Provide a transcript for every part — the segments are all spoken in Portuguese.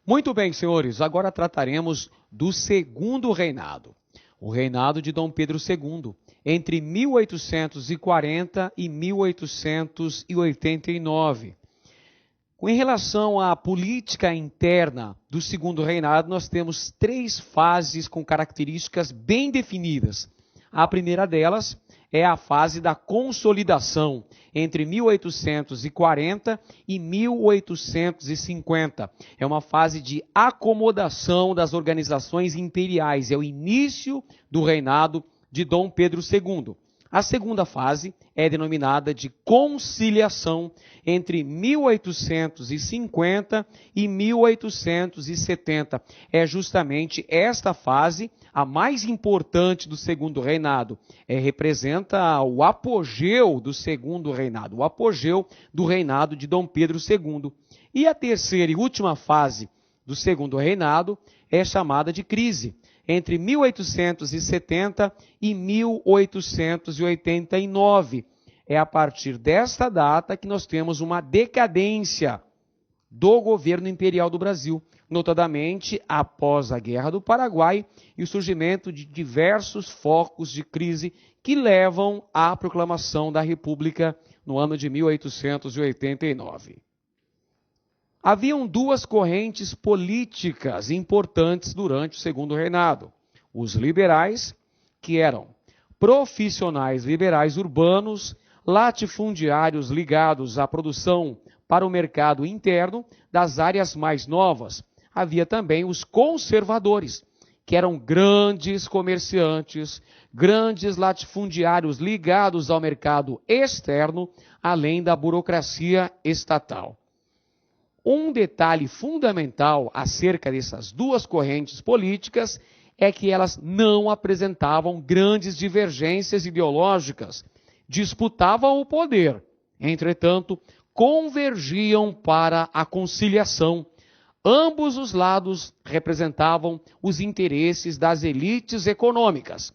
Muito bem, senhores, agora trataremos do segundo reinado, o reinado de Dom Pedro II, entre 1840 e 1889. Em relação à política interna do segundo reinado, nós temos três fases com características bem definidas. A primeira delas é a fase da consolidação, entre 1840 e 1850. É uma fase de acomodação das organizações imperiais, é o início do reinado de Dom Pedro II. A segunda fase é denominada de conciliação entre 1850 e 1870. É justamente esta fase a mais importante do segundo reinado. Representa o apogeu do segundo reinado, o apogeu do reinado de Dom Pedro II. E a terceira e última fase do segundo reinado é chamada de crise, entre 1870 e 1889. É a partir desta data que nós temos uma decadência do governo imperial do Brasil, notadamente após a Guerra do Paraguai e o surgimento de diversos focos de crise que levam à proclamação da República no ano de 1889. Haviam duas correntes políticas importantes durante o segundo reinado. Os liberais, que eram profissionais liberais urbanos, latifundiários ligados à produção para o mercado interno das áreas mais novas. Havia também os conservadores, que eram grandes comerciantes, grandes latifundiários ligados ao mercado externo, além da burocracia estatal. Um detalhe fundamental acerca dessas duas correntes políticas é que elas não apresentavam grandes divergências ideológicas, disputavam o poder, entretanto, convergiam para a conciliação. Ambos os lados representavam os interesses das elites econômicas.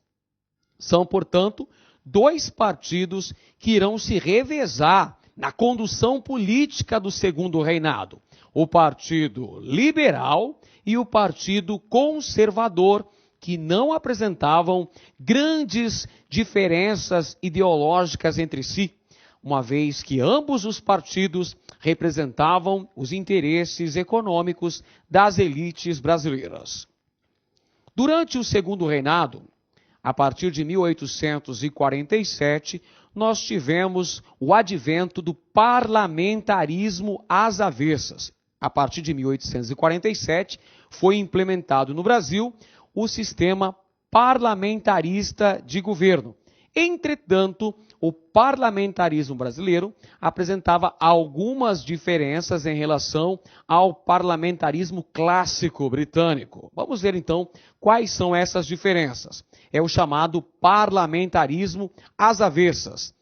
São, portanto, dois partidos que irão se revezar na condução política do segundo reinado, o Partido Liberal e o Partido Conservador, que não apresentavam grandes diferenças ideológicas entre si, uma vez que ambos os partidos representavam os interesses econômicos das elites brasileiras. Durante o segundo reinado, a partir de 1847, nós tivemos o advento do parlamentarismo às avessas. A partir de 1847, foi implementado no Brasil o sistema parlamentarista de governo. Entretanto, o parlamentarismo brasileiro apresentava algumas diferenças em relação ao parlamentarismo clássico britânico. Vamos ver então quais são essas diferenças. É o chamado parlamentarismo às avessas.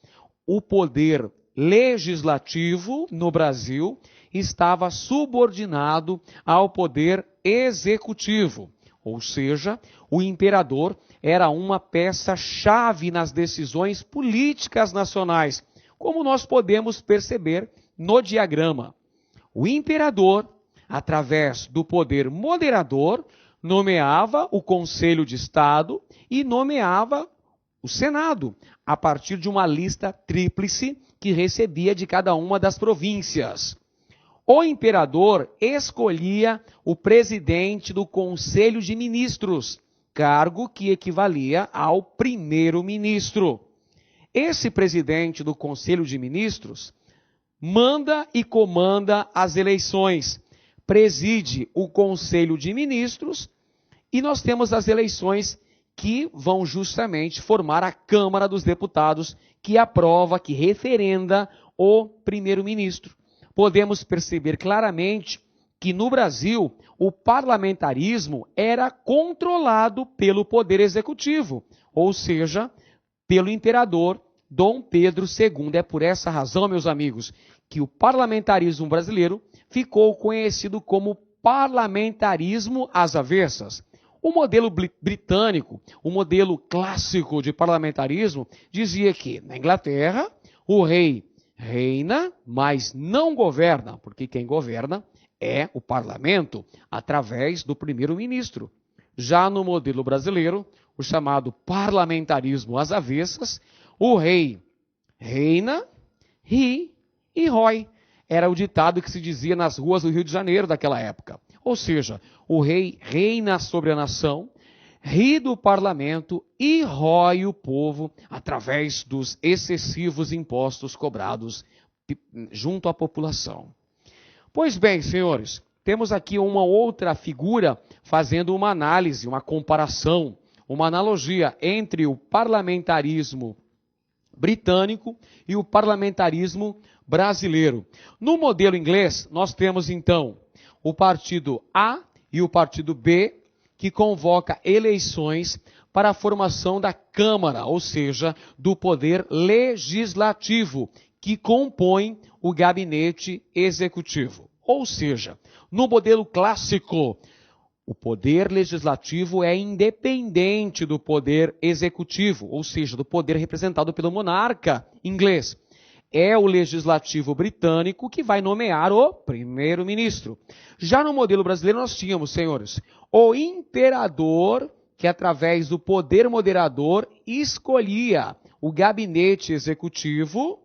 O poder legislativo no Brasil estava subordinado ao poder executivo, ou seja, o imperador era uma peça-chave nas decisões políticas nacionais, como nós podemos perceber no diagrama. O imperador, através do poder moderador, nomeava o Conselho de Estado e nomeava o Senado, a partir de uma lista tríplice que recebia de cada uma das províncias. O imperador escolhia o presidente do Conselho de Ministros, cargo que equivalia ao primeiro-ministro. Esse presidente do Conselho de Ministros manda e comanda as eleições, preside o Conselho de Ministros e nós temos as eleições que vão justamente formar a Câmara dos Deputados, que aprova, que referenda o primeiro-ministro. Podemos perceber claramente que no Brasil o parlamentarismo era controlado pelo poder executivo, ou seja, pelo imperador Dom Pedro II. É por essa razão, meus amigos, que o parlamentarismo brasileiro ficou conhecido como parlamentarismo às avessas. O modelo britânico, o modelo clássico de parlamentarismo, dizia que na Inglaterra o rei reina, mas não governa, porque quem governa é o parlamento através do primeiro-ministro. Já no modelo brasileiro, o chamado parlamentarismo às avessas, o rei reina, ri e rói. Era o ditado que se dizia nas ruas do Rio de Janeiro daquela época. Ou seja, o rei reina sobre a nação, ri do parlamento e rói o povo através dos excessivos impostos cobrados junto à população. Pois bem, senhores, temos aqui uma outra figura fazendo uma análise, uma comparação, uma analogia entre o parlamentarismo britânico e o parlamentarismo brasileiro. No modelo inglês, nós temos então o partido A e o partido B, que convoca eleições para a formação da Câmara, ou seja, do poder legislativo, que compõe o gabinete executivo. Ou seja, no modelo clássico, o poder legislativo é independente do poder executivo, ou seja, do poder representado pelo monarca inglês. É o legislativo britânico que vai nomear o primeiro-ministro. Já no modelo brasileiro nós tínhamos, senhores, o imperador, que através do poder moderador escolhia o gabinete executivo.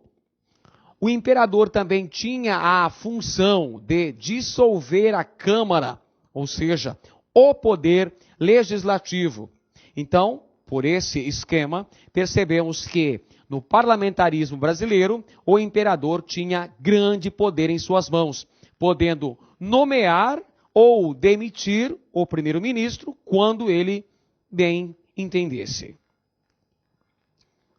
O imperador também tinha a função de dissolver a Câmara, ou seja, o poder legislativo. Então, por esse esquema, percebemos que no parlamentarismo brasileiro, o imperador tinha grande poder em suas mãos, podendo nomear ou demitir o primeiro-ministro quando ele bem entendesse.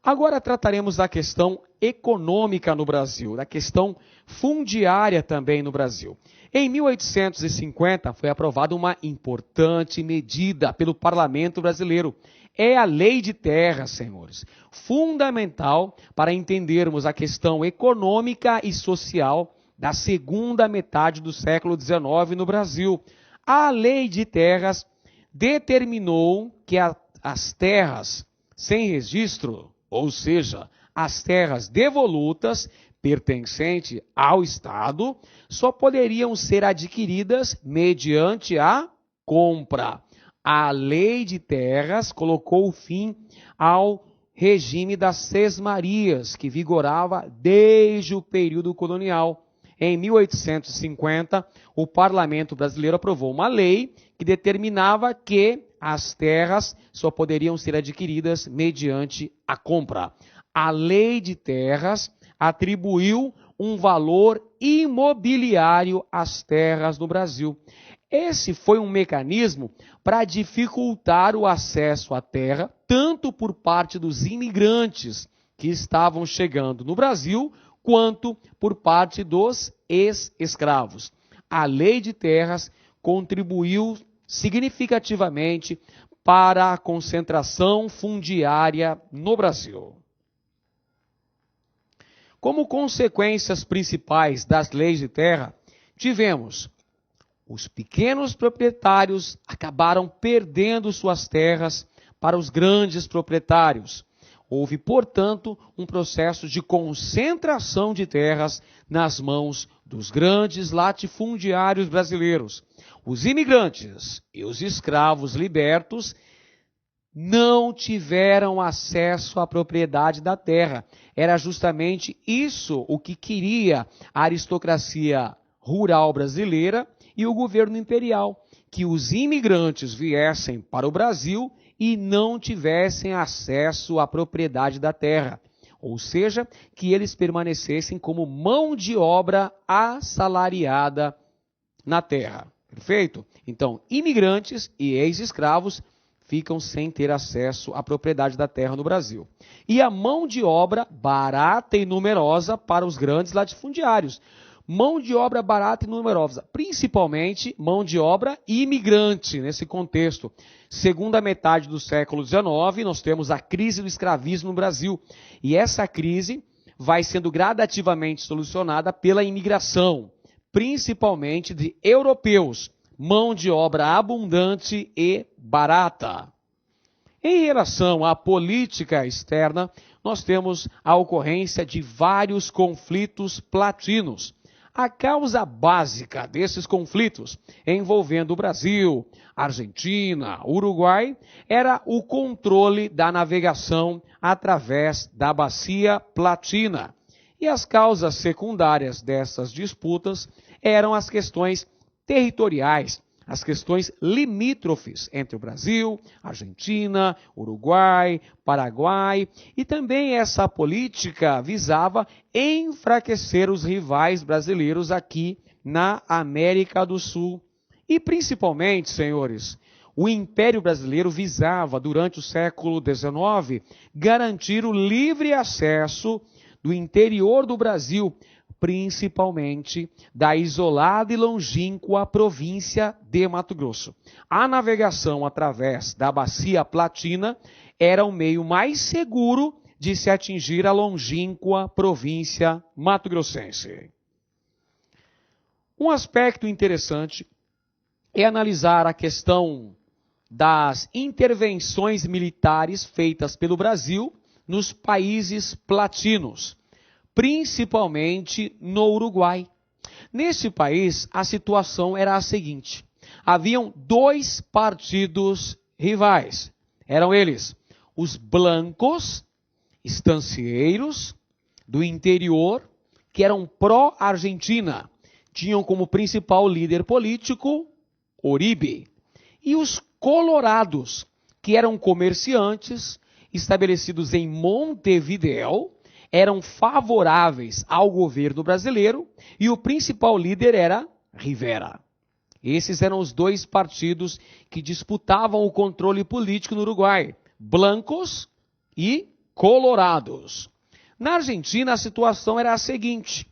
Agora trataremos da questão econômica no Brasil, da questão fundiária também no Brasil. Em 1850 foi aprovada uma importante medida pelo parlamento brasileiro. É a Lei de Terras, senhores, fundamental para entendermos a questão econômica e social da segunda metade do século XIX no Brasil. A Lei de Terras determinou que as terras sem registro, ou seja, as terras devolutas, pertencentes ao Estado, só poderiam ser adquiridas mediante a compra. A Lei de Terras colocou fim ao regime das sesmarias, que vigorava desde o período colonial. Em 1850, o parlamento brasileiro aprovou uma lei que determinava que as terras só poderiam ser adquiridas mediante a compra. A Lei de Terras atribuiu um valor imobiliário às terras no Brasil. Esse foi um mecanismo para dificultar o acesso à terra, tanto por parte dos imigrantes que estavam chegando no Brasil, quanto por parte dos ex-escravos. A Lei de Terras contribuiu significativamente para a concentração fundiária no Brasil. Como consequências principais das leis de terra, tivemos os pequenos proprietários acabaram perdendo suas terras para os grandes proprietários. Houve, portanto, um processo de concentração de terras nas mãos dos grandes latifundiários brasileiros. Os imigrantes e os escravos libertos não tiveram acesso à propriedade da terra. Era justamente isso o que queria a aristocracia rural brasileira e o governo imperial, que os imigrantes viessem para o Brasil e não tivessem acesso à propriedade da terra, ou seja, que eles permanecessem como mão de obra assalariada na terra. Perfeito? Então, imigrantes e ex-escravos ficam sem ter acesso à propriedade da terra no Brasil. E a mão de obra barata e numerosa para os grandes latifundiários. Mão de obra barata e numerosa, principalmente mão de obra imigrante nesse contexto. Segunda metade do século XIX, nós temos a crise do escravismo no Brasil. E essa crise vai sendo gradativamente solucionada pela imigração, principalmente de europeus, mão de obra abundante e barata. Em relação à política externa, nós temos a ocorrência de vários conflitos platinos. A causa básica desses conflitos envolvendo o Brasil, Argentina, Uruguai, era o controle da navegação através da Bacia Platina. E as causas secundárias dessas disputas eram as questões territoriais, as questões limítrofes entre o Brasil, Argentina, Uruguai, Paraguai, e também essa política visava enfraquecer os rivais brasileiros aqui na América do Sul. E principalmente, senhores, o Império Brasileiro visava, durante o século XIX, garantir o livre acesso do interior do Brasil, principalmente da isolada e longínqua província de Mato Grosso. A navegação através da Bacia Platina era o meio mais seguro de se atingir a longínqua província mato-grossense. Um aspecto interessante é analisar a questão das intervenções militares feitas pelo Brasil nos países platinos, principalmente no Uruguai. Nesse país, a situação era a seguinte: haviam dois partidos rivais. Eram eles os blancos, estancieiros do interior, que eram pró-Argentina, tinham como principal líder político Uribe, e os colorados, que eram comerciantes estabelecidos em Montevidéu, eram favoráveis ao governo brasileiro e o principal líder era Rivera. Esses eram os dois partidos que disputavam o controle político no Uruguai, blancos e colorados. Na Argentina, a situação era a seguinte: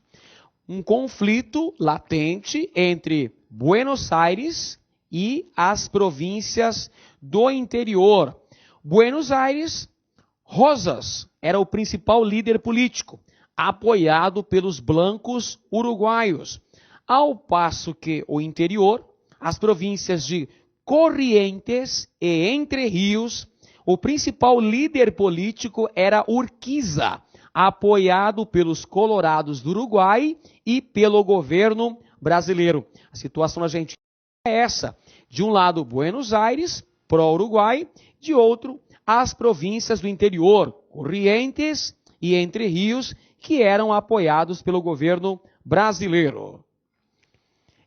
um conflito latente entre Buenos Aires e as províncias do interior. Buenos Aires, Rosas era o principal líder político, apoiado pelos blancos uruguaios, ao passo que o interior, as províncias de Corrientes e Entre Rios, o principal líder político era Urquiza, apoiado pelos colorados do Uruguai e pelo governo brasileiro. A situação na Argentina é essa: de um lado Buenos Aires, pró-Uruguai, de outro as províncias do interior, Corrientes e Entre Rios, que eram apoiados pelo governo brasileiro.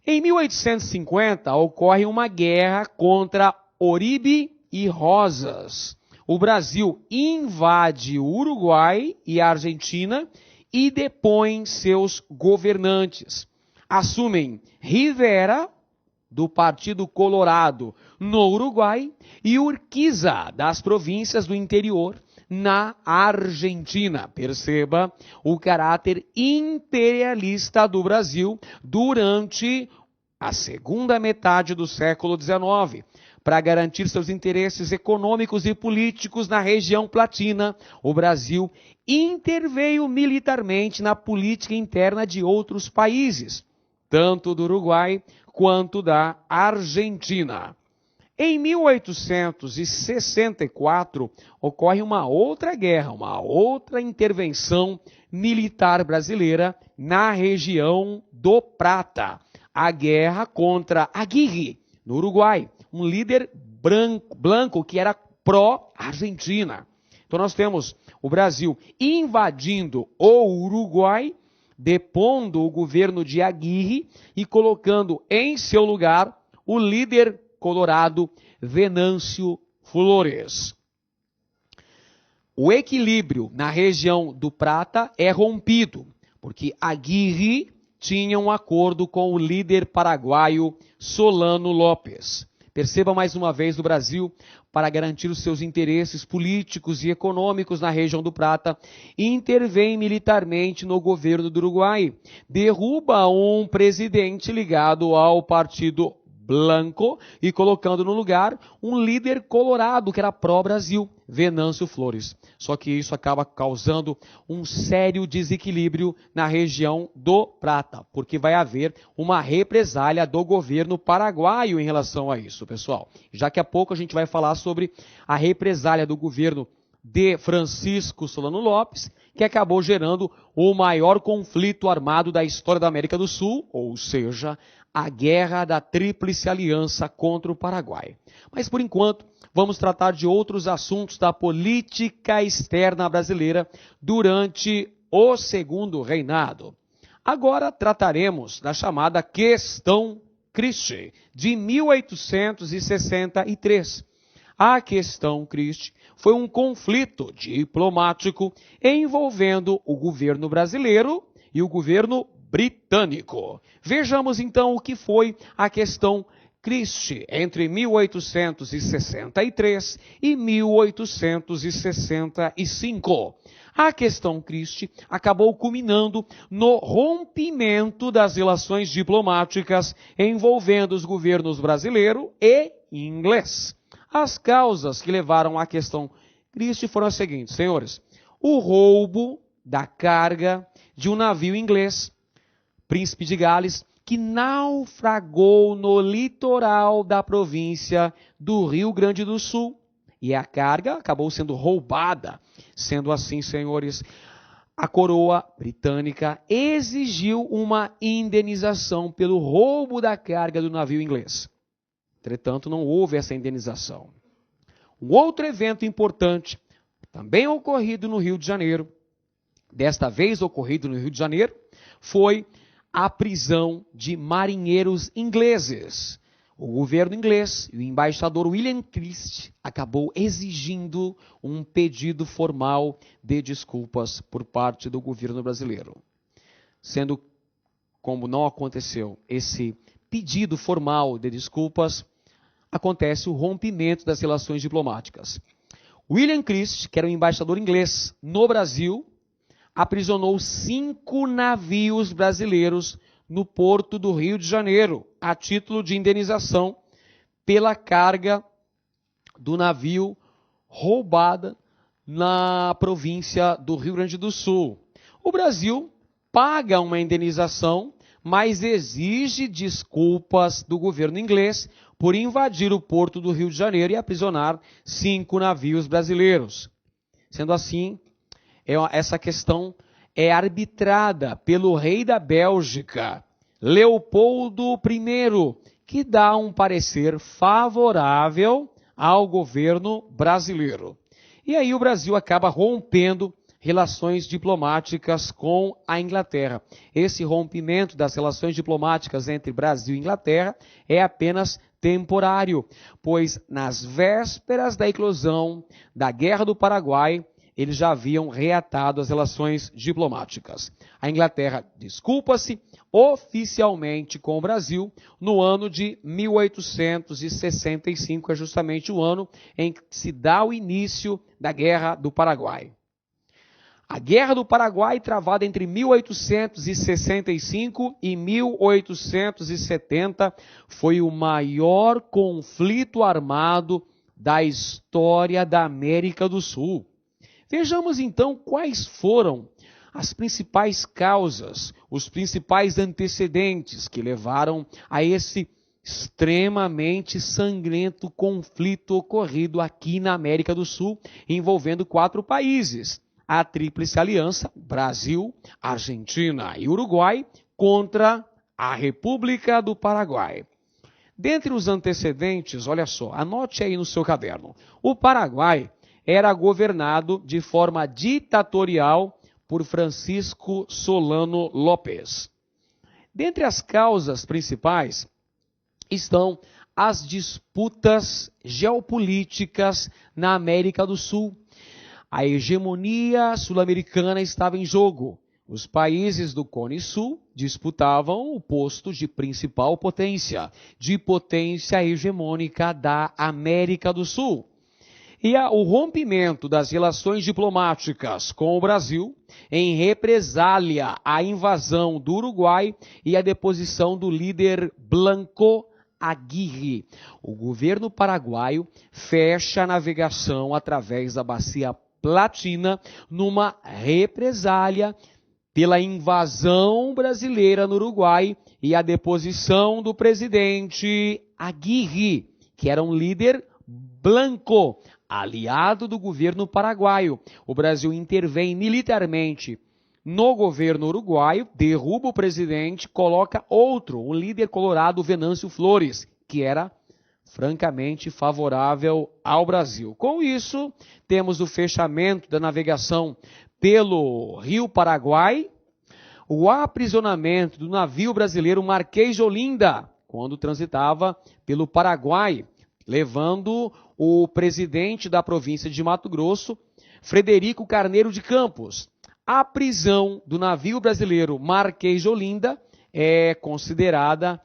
Em 1850, ocorre uma guerra contra Uribe e Rosas. O Brasil invade o Uruguai e a Argentina e depõe seus governantes. Assumem Rivera, do Partido Colorado, no Uruguai, e Urquiza, das províncias do interior, na Argentina. Perceba o caráter imperialista do Brasil durante a segunda metade do século XIX. Para garantir seus interesses econômicos e políticos na região platina, o Brasil interveio militarmente na política interna de outros países, tanto do Uruguai quanto da Argentina. Em 1864, ocorre uma outra guerra, uma outra intervenção militar brasileira na região do Prata. A guerra contra Aguirre, no Uruguai, um líder branco que era pró-Argentina. Então nós temos o Brasil invadindo o Uruguai, depondo o governo de Aguirre e colocando em seu lugar o líder colorado Venâncio Flores. O equilíbrio na região do Prata é rompido, porque Aguirre tinha um acordo com o líder paraguaio Solano Lopes. Perceba mais uma vez o Brasil, para garantir os seus interesses políticos e econômicos na região do Prata, intervém militarmente no governo do Uruguai, derruba um presidente ligado ao Partido Blanco e colocando no lugar um líder colorado que era pró-Brasil, Venâncio Flores. Só que isso acaba causando um sério desequilíbrio na região do Prata, porque vai haver uma represália do governo paraguaio em relação a isso, pessoal. Já que a pouco a gente vai falar sobre a represália do governo de Francisco Solano Lopes, que acabou gerando o maior conflito armado da história da América do Sul, ou seja, a Guerra da Tríplice Aliança contra o Paraguai. Mas, por enquanto, vamos tratar de outros assuntos da política externa brasileira durante o Segundo Reinado. Agora trataremos da chamada Questão Christie, de 1863. A Questão Christie foi um conflito diplomático envolvendo o governo brasileiro e o governo britânico. Vejamos então o que foi a Questão Christie entre 1863 e 1865. A Questão Christie acabou culminando no rompimento das relações diplomáticas envolvendo os governos brasileiro e inglês. As causas que levaram à Questão Christie foram as seguintes, senhores. O roubo da carga de um navio inglês, Príncipe de Gales, que naufragou no litoral da província do Rio Grande do Sul. E a carga acabou sendo roubada. Sendo assim, senhores, a coroa britânica exigiu uma indenização pelo roubo da carga do navio inglês. Entretanto, não houve essa indenização. Um outro evento importante, também ocorrido no Rio de Janeiro, desta vez ocorrido no Rio de Janeiro, foi a prisão de marinheiros ingleses. O governo inglês e o embaixador William Christie acabou exigindo um pedido formal de desculpas por parte do governo brasileiro. Sendo como não aconteceu esse pedido formal de desculpas, acontece o rompimento das relações diplomáticas. William Christie, que era o embaixador inglês no Brasil, aprisionou 5 navios brasileiros no porto do Rio de Janeiro, a título de indenização pela carga do navio roubada na província do Rio Grande do Sul. O Brasil paga uma indenização, mas exige desculpas do governo inglês por invadir o porto do Rio de Janeiro e aprisionar 5 navios brasileiros. Sendo assim, essa questão é arbitrada pelo rei da Bélgica, Leopoldo I, que dá um parecer favorável ao governo brasileiro. E aí o Brasil acaba rompendo relações diplomáticas com a Inglaterra. Esse rompimento das relações diplomáticas entre Brasil e Inglaterra é apenas temporário, pois nas vésperas da eclosão da Guerra do Paraguai, eles já haviam reatado as relações diplomáticas. A Inglaterra desculpa-se oficialmente com o Brasil no ano de 1865, é justamente o ano em que se dá o início da Guerra do Paraguai. A Guerra do Paraguai, travada entre 1865 e 1870, foi o maior conflito armado da história da América do Sul. Vejamos então quais foram as principais causas, os principais antecedentes que levaram a esse extremamente sangrento conflito ocorrido aqui na América do Sul, envolvendo 4 países. A Tríplice Aliança, Brasil, Argentina e Uruguai, contra a República do Paraguai. Dentre os antecedentes, olha só, anote aí no seu caderno. O Paraguai era governado de forma ditatorial por Francisco Solano Lopes. Dentre as causas principais estão as disputas geopolíticas na América do Sul. A hegemonia sul-americana estava em jogo. Os países do Cone Sul disputavam o posto de principal potência, de potência hegemônica da América do Sul. E o rompimento das relações diplomáticas com o Brasil, em represália à invasão do Uruguai e à deposição do líder Blanco Aguirre. O governo paraguaio fecha a navegação através da Bacia Platina numa represália pela invasão brasileira no Uruguai e a deposição do presidente Aguirre, que era um líder Blanco aliado do governo paraguaio. O Brasil intervém militarmente no governo uruguaio, derruba o presidente, coloca outro, o líder colorado Venâncio Flores, que era francamente favorável ao Brasil. Com isso, temos o fechamento da navegação pelo Rio Paraguai, o aprisionamento do navio brasileiro Marquês de Olinda, quando transitava pelo Paraguai, levando o presidente da província de Mato Grosso, Frederico Carneiro de Campos. A prisão do navio brasileiro Marquês de Olinda é considerada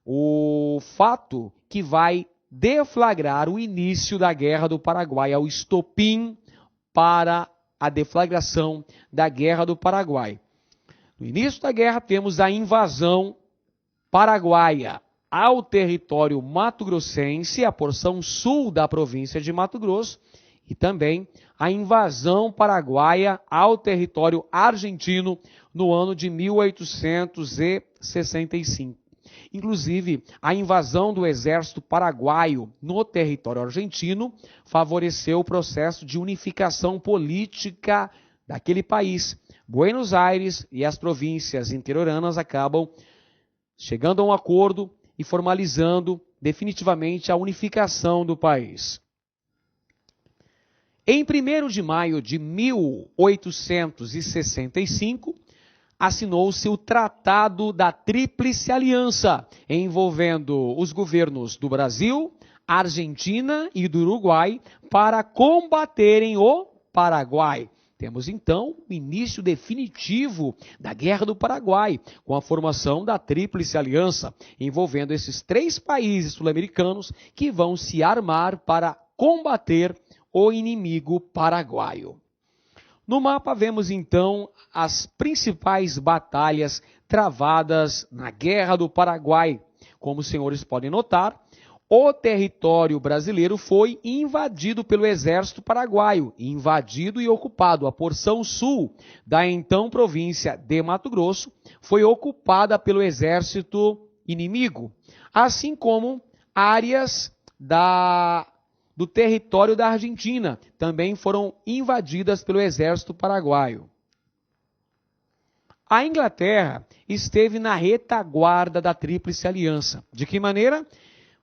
o fato que vai deflagrar o início da Guerra do Paraguai, é o estopim para a deflagração da Guerra do Paraguai. No início da guerra temos a invasão paraguaia ao território mato-grossense, a porção sul da província de Mato Grosso, e também a invasão paraguaia ao território argentino no ano de 1865. Inclusive, a invasão do exército paraguaio no território argentino favoreceu o processo de unificação política daquele país. Buenos Aires e as províncias interioranas acabam chegando a um acordo e formalizando definitivamente a unificação do país. Em 1º de maio de 1865, assinou-se o Tratado da Tríplice Aliança, envolvendo os governos do Brasil, Argentina e do Uruguai para combaterem o Paraguai. Temos então o início definitivo da Guerra do Paraguai, com a formação da Tríplice Aliança, envolvendo esses 3 países sul-americanos que vão se armar para combater o inimigo paraguaio. No mapa vemos então as principais batalhas travadas na Guerra do Paraguai. Como os senhores podem notar, o território brasileiro foi invadido pelo exército paraguaio, invadido e ocupado. A porção sul da então província de Mato Grosso foi ocupada pelo exército inimigo, assim como áreas do território da Argentina também foram invadidas pelo exército paraguaio. A Inglaterra esteve na retaguarda da Tríplice Aliança. De que maneira?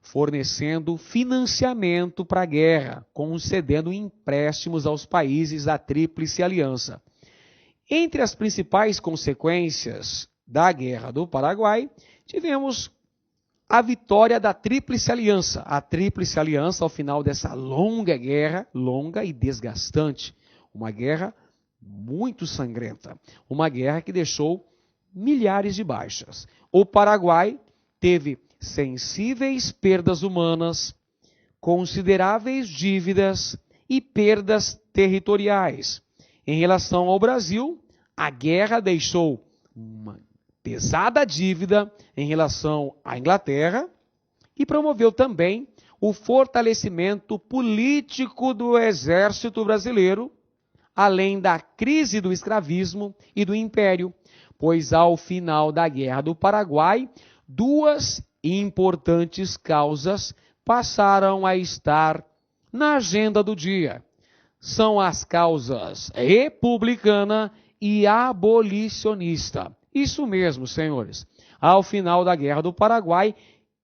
Fornecendo financiamento para a guerra, concedendo empréstimos aos países da Tríplice Aliança. Entre as principais consequências da Guerra do Paraguai, tivemos a vitória da Tríplice Aliança. A Tríplice Aliança, ao final dessa longa guerra, longa e desgastante, uma guerra muito sangrenta, uma guerra que deixou milhares de baixas. O Paraguai teve sensíveis perdas humanas, consideráveis dívidas e perdas territoriais. Em relação ao Brasil, a guerra deixou uma pesada dívida em relação à Inglaterra e promoveu também o fortalecimento político do exército brasileiro, além da crise do escravismo e do império, pois ao final da Guerra do Paraguai, 2 importantes causas passaram a estar na agenda do dia. São as causas republicana e abolicionista. Isso mesmo, senhores. Ao final da Guerra do Paraguai,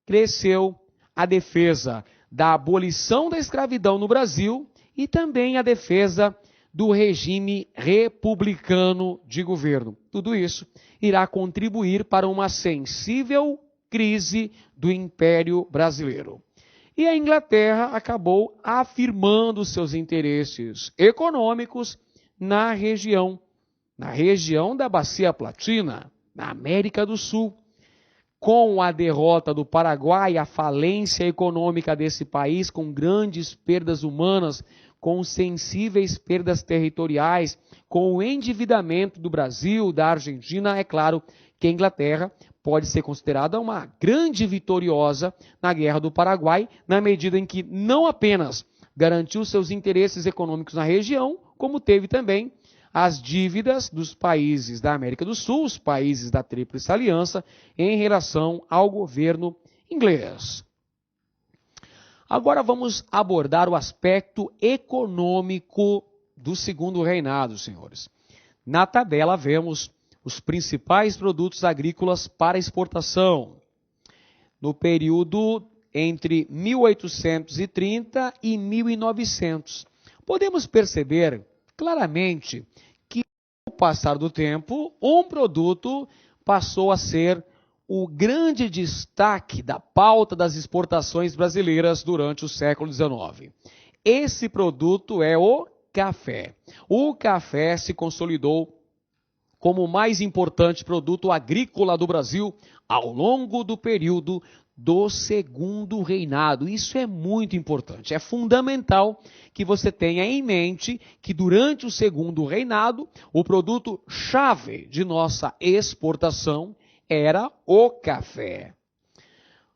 cresceu a defesa da abolição da escravidão no Brasil e também a defesa do regime republicano de governo. Tudo isso irá contribuir para uma sensível crise do Império Brasileiro. E a Inglaterra acabou afirmando seus interesses econômicos na região da Bacia Platina, na América do Sul. Com a derrota do Paraguai, a falência econômica desse país, com grandes perdas humanas, com sensíveis perdas territoriais, com o endividamento do Brasil, da Argentina, é claro que a Inglaterra pode ser considerada uma grande vitoriosa na Guerra do Paraguai, na medida em que não apenas garantiu seus interesses econômicos na região, como teve também as dívidas dos países da América do Sul, os países da Tríplice Aliança, em relação ao governo inglês. Agora vamos abordar o aspecto econômico do segundo reinado, senhores. Na tabela vemos os principais produtos agrícolas para exportação no período entre 1830 e 1900. Podemos perceber claramente que, com o passar do tempo, um produto passou a ser o grande destaque da pauta das exportações brasileiras durante o século XIX. Esse produto é o café. O café se consolidou como o mais importante produto agrícola do Brasil ao longo do período do segundo reinado. Isso é muito importante. É fundamental que você tenha em mente que durante o segundo reinado, o produto-chave de nossa exportação era o café.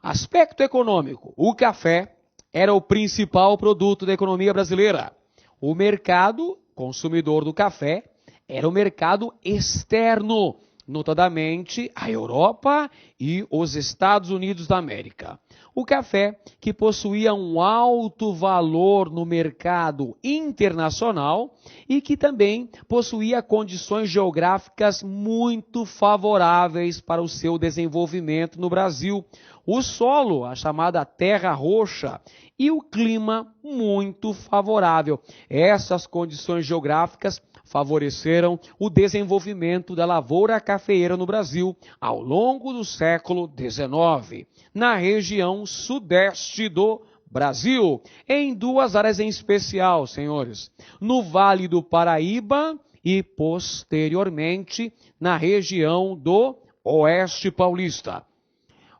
Aspecto econômico. O café era o principal produto da economia brasileira. O mercado consumidor do café era o mercado externo, notadamente a Europa e os Estados Unidos da América. O café, que possuía um alto valor no mercado internacional e que também possuía condições geográficas muito favoráveis para o seu desenvolvimento no Brasil. O solo, a chamada terra roxa, e o clima muito favorável. Essas condições geográficas favoreceram o desenvolvimento da lavoura cafeeira no Brasil ao longo do século XIX, na região sudeste do Brasil, em duas áreas em especial, senhores, no Vale do Paraíba e, posteriormente, na região do Oeste Paulista.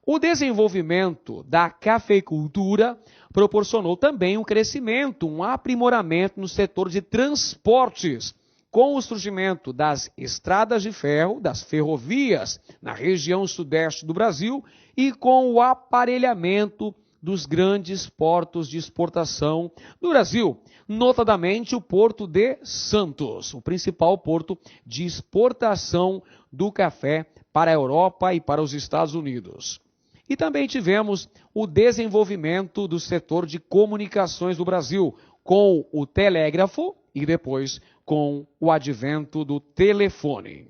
O desenvolvimento da cafeicultura proporcionou também um crescimento, um aprimoramento no setor de transportes, com o surgimento das estradas de ferro, das ferrovias na região sudeste do Brasil e com o aparelhamento dos grandes portos de exportação do Brasil, notadamente o Porto de Santos, o principal porto de exportação do café para a Europa e para os Estados Unidos. E também tivemos o desenvolvimento do setor de comunicações do Brasil, com o telégrafo e depois com o advento do telefone.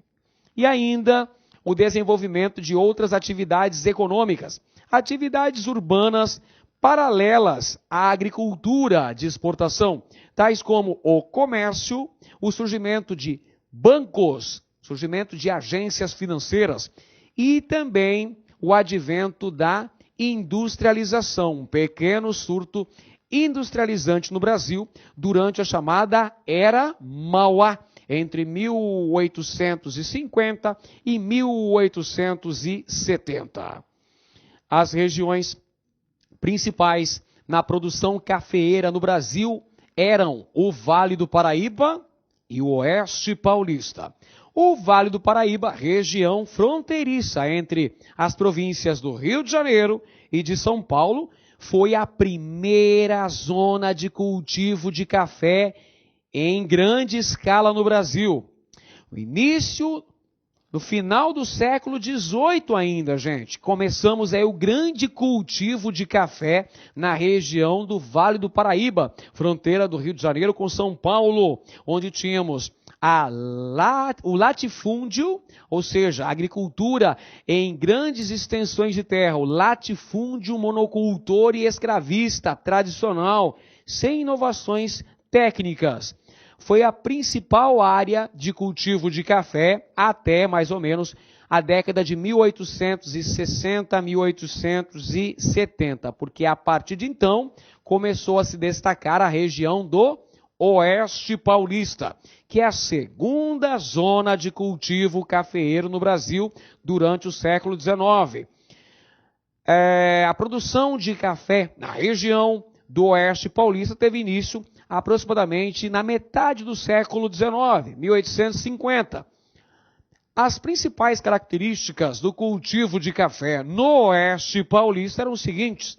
E ainda o desenvolvimento de outras atividades econômicas, atividades urbanas paralelas à agricultura de exportação, tais como o comércio, o surgimento de bancos, surgimento de agências financeiras e também o advento da industrialização, um pequeno surto industrializante no Brasil durante a chamada Era Mauá, entre 1850 e 1870. As regiões principais na produção cafeeira no Brasil eram o Vale do Paraíba e o Oeste Paulista. O Vale do Paraíba, região fronteiriça entre as províncias do Rio de Janeiro e de São Paulo, foi a primeira zona de cultivo de café em grande escala no Brasil. No final do século XVIII ainda, gente, começamos aí o grande cultivo de café na região do Vale do Paraíba, fronteira do Rio de Janeiro com São Paulo, onde tínhamos o latifúndio, ou seja, a agricultura em grandes extensões de terra, o latifúndio monocultor e escravista tradicional, sem inovações técnicas. Foi a principal área de cultivo de café até mais ou menos a década de 1860 a 1870, porque a partir de então começou a se destacar a região do Oeste Paulista, que é a segunda zona de cultivo cafeeiro no Brasil durante o século XIX. A produção de café na região do Oeste Paulista teve início aproximadamente na metade do século XIX, 1850. As principais características do cultivo de café no Oeste Paulista eram os seguintes: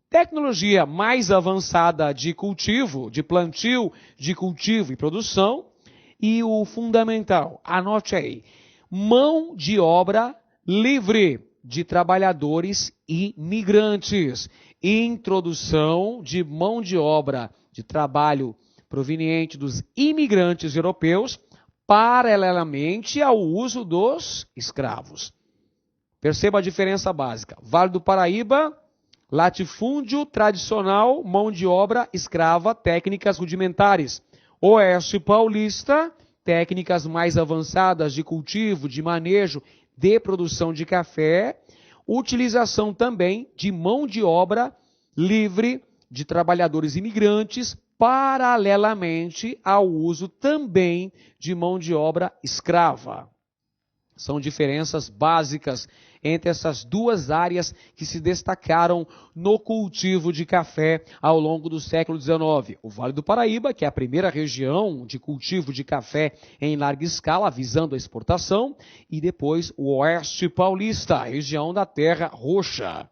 tecnologia mais avançada de cultivo, de plantio, de cultivo e produção, e o fundamental, anote aí, mão de obra livre de trabalhadores imigrantes. introdução de mão de obra de trabalho proveniente dos imigrantes europeus, paralelamente ao uso dos escravos. Perceba a diferença básica. Vale do Paraíba, latifúndio tradicional, mão de obra escrava, técnicas rudimentares. Oeste Paulista, técnicas mais avançadas de cultivo, de manejo, de produção de café, utilização também de mão de obra livre de trabalhadores imigrantes, paralelamente ao uso também de mão de obra escrava. São diferenças básicas entre essas duas áreas que se destacaram no cultivo de café ao longo do século XIX. O Vale do Paraíba, que é a primeira região de cultivo de café em larga escala, visando a exportação, e depois o Oeste Paulista, a região da Terra Roxa.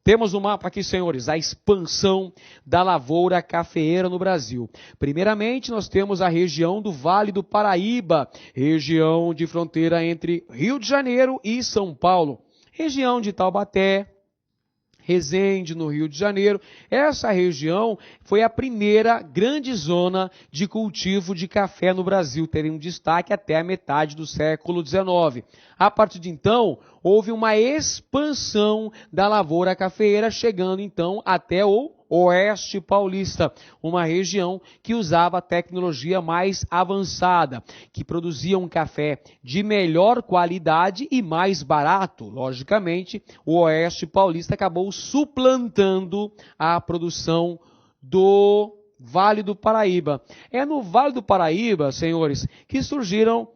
Temos no mapa aqui, senhores, a expansão da lavoura cafeeira no Brasil. Primeiramente, nós temos a região do Vale do Paraíba, região de fronteira entre Rio de Janeiro e São Paulo. Região de Taubaté, Resende, no Rio de Janeiro. Essa região foi a primeira grande zona de cultivo de café no Brasil, teve um destaque até a metade do século XIX. A partir de então, houve uma expansão da lavoura cafeeira, chegando então até o Oeste Paulista, uma região que usava tecnologia mais avançada, que produzia um café de melhor qualidade e mais barato. Logicamente, o Oeste Paulista acabou suplantando a produção do Vale do Paraíba. É no Vale do Paraíba, senhores, que surgiram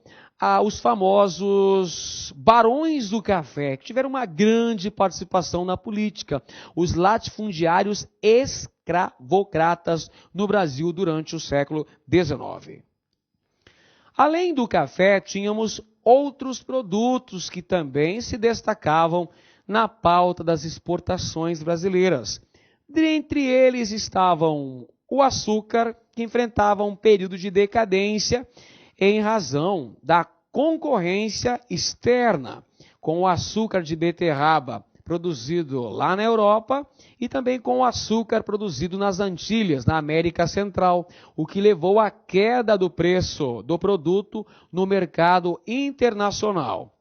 os famosos barões do café, que tiveram uma grande participação na política, os latifundiários escravocratas no Brasil durante o século XIX. Além do café, tínhamos outros produtos que também se destacavam na pauta das exportações brasileiras. Dentre eles estavam o açúcar, que enfrentava um período de decadência em razão da concorrência externa, com o açúcar de beterraba produzido lá na Europa e também com o açúcar produzido nas Antilhas, na América Central, o que levou à queda do preço do produto no mercado internacional.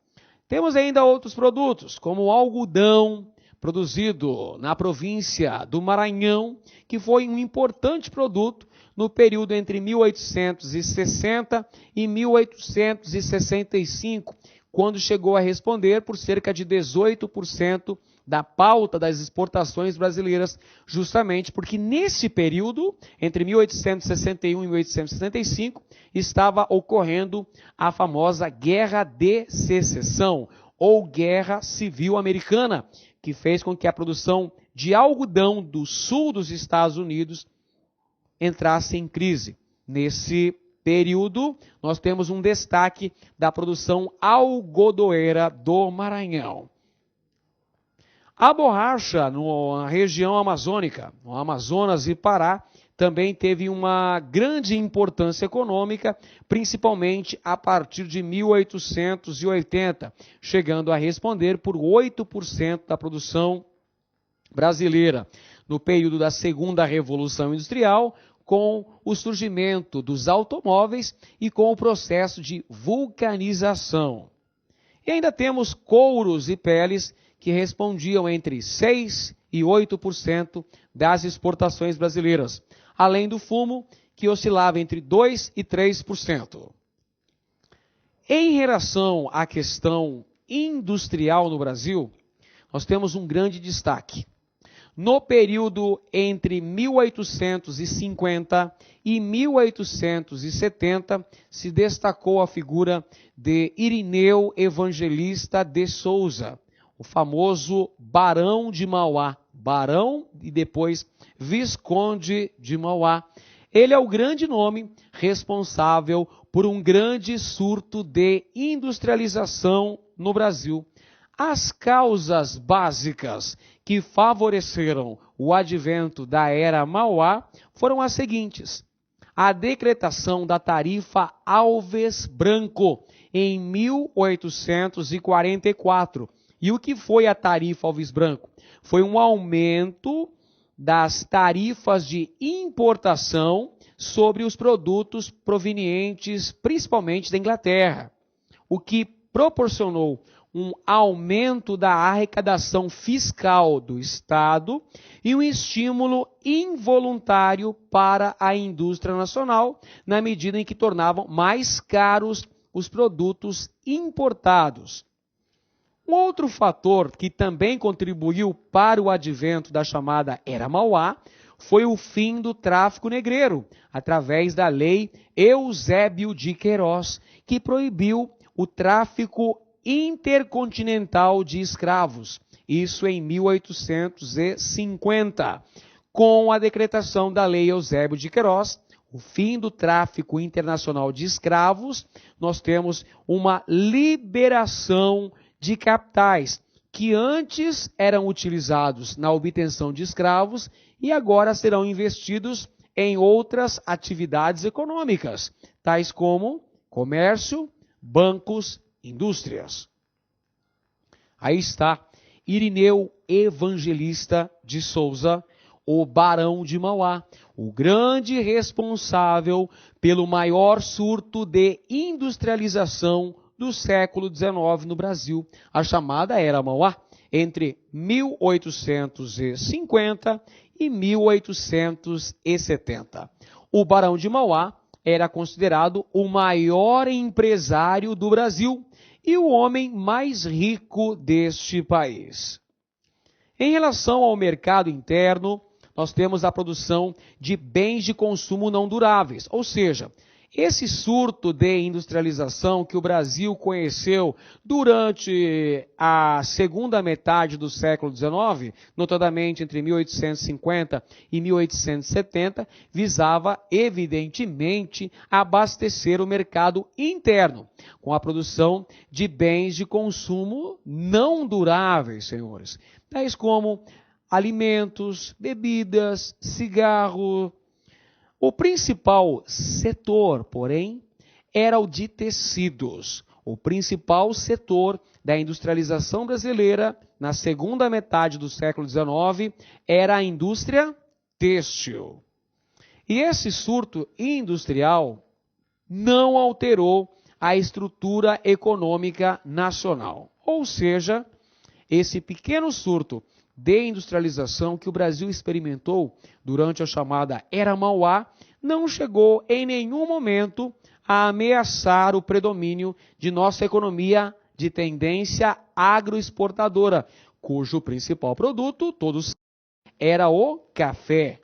Temos ainda outros produtos, como o algodão, produzido na província do Maranhão, que foi um importante produto no período entre 1860 e 1865, quando chegou a responder por cerca de 18% da pauta das exportações brasileiras, justamente porque nesse período, entre 1861 e 1865, estava ocorrendo a famosa Guerra de Secessão, ou Guerra Civil Americana, que fez com que a produção de algodão do sul dos Estados Unidos entrasse em crise. Nesse período, nós temos um destaque da produção algodoeira do Maranhão. A borracha na região amazônica, no Amazonas e Pará, também teve uma grande importância econômica, principalmente a partir de 1880, chegando a responder por 8% da produção brasileira. No período da Segunda Revolução Industrial, com o surgimento dos automóveis e com o processo de vulcanização. E ainda temos couros e peles que respondiam entre 6% e 8% das exportações brasileiras, além do fumo, que oscilava entre 2% e 3%. Em relação à questão industrial no Brasil, nós temos um grande destaque. No período entre 1850 e 1870, se destacou a figura de Irineu Evangelista de Souza, o famoso Barão de Mauá, Barão e depois Visconde de Mauá. Ele é o grande nome responsável por um grande surto de industrialização no Brasil. As causas básicas que favoreceram o advento da Era Mauá foram as seguintes: a decretação da tarifa Alves Branco em 1844, E o que foi a tarifa Alves Branco? Foi um aumento das tarifas de importação sobre os produtos provenientes principalmente da Inglaterra, o que proporcionou um aumento da arrecadação fiscal do Estado e um estímulo involuntário para a indústria nacional, na medida em que tornavam mais caros os produtos importados. Um outro fator que também contribuiu para o advento da chamada Era Mauá foi o fim do tráfico negreiro, através da Lei Eusébio de Queiroz, que proibiu o tráfico intercontinental de escravos, isso em 1850. Com a decretação da Lei Eusébio de Queiroz, o fim do tráfico internacional de escravos, nós temos uma liberação de capitais que antes eram utilizados na obtenção de escravos e agora serão investidos em outras atividades econômicas, tais como comércio, bancos, indústrias. Aí está Irineu Evangelista de Souza, o Barão de Mauá, o grande responsável pelo maior surto de industrialização do século XIX no Brasil, a chamada Era Mauá, entre 1850 e 1870. O Barão de Mauá era considerado o maior empresário do Brasil e o homem mais rico deste país. Em relação ao mercado interno, nós temos a produção de bens de consumo não duráveis, ou seja, esse surto de industrialização que o Brasil conheceu durante a segunda metade do século XIX, notadamente entre 1850 e 1870, visava, evidentemente, abastecer o mercado interno, com a produção de bens de consumo não duráveis, senhores, tais como alimentos, bebidas, cigarro. O principal setor, porém, era o de tecidos. O principal setor da industrialização brasileira na segunda metade do século XIX era a indústria têxtil. E esse surto industrial não alterou a estrutura econômica nacional. Ou seja, esse pequeno surto de industrialização que o Brasil experimentou durante a chamada Era Mauá não chegou em nenhum momento a ameaçar o predomínio de nossa economia de tendência agroexportadora, cujo principal produto, todos, era o café.